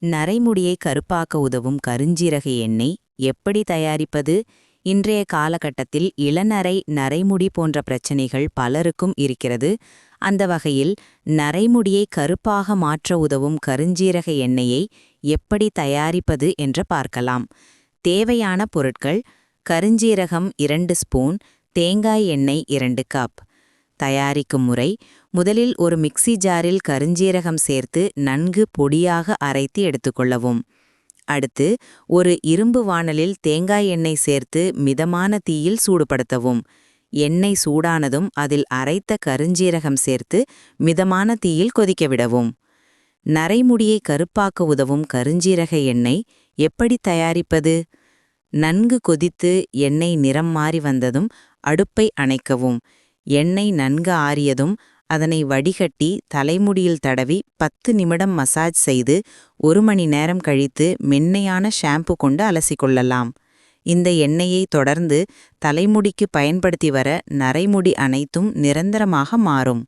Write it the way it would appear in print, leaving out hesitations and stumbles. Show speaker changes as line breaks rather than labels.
நரைமுடியை கருப்பாக்க உதவும் கருஞ்சீரக எண்ணெய் எப்படி தயாரிப்பது? இன்றைய காலகட்டத்தில் இளநரை, நரைமுடி போன்ற பிரச்சனைகள் பலருக்கும் இருக்கிறது. அந்த வகையில் நரைமுடியை கருப்பாக மாற்ற உதவும் கருஞ்சீரக எண்ணெயை எப்படி தயாரிப்பது என்று பார்க்கலாம். தேவையான பொருட்கள்: கருஞ்சீரகம் 2 ஸ்பூன், தேங்காய் எண்ணெய் 2 கப். தயாரிக்கும் முறை: முதலில் ஒரு மிக்ஸி ஜாரில் கருஞ்சீரகம் சேர்த்து நன்கு பொடியாக அரைத்து எடுத்துக்கொள்ளவும். அடுத்து ஒரு இரும்பு வாணலில் தேங்காய் எண்ணெய் சேர்த்து மிதமான தீயில் சூடுபடுத்தவும். எண்ணெய் சூடானதும் அதில் அரைத்த கருஞ்சீரகம் சேர்த்து மிதமான தீயில் கொதிக்கவிடவும். நரைமுடியை கருப்பாக்க உதவும் கருஞ்சீரக எண்ணெய் எப்படி தயாரிப்பது? நன்கு கொதித்து எண்ணெய் நிறம் மாறி வந்ததும் அடுப்பை அணைக்கவும். எண்ணெய் நன்கு ஆறியதும் அதனை வடிகட்டி தலைமுடியில் தடவி 10 நிமிடம் மசாஜ் செய்து 1 மணி நேரம் கழித்து மென்மையான ஷாம்பு கொண்டு அலசிக்கொள்ளலாம். இந்த எண்ணெயை தொடர்ந்து தலைமுடிக்கு பயன்படுத்தி வர நரைமுடி அனைத்தும் நிரந்தரமாக மாறும்.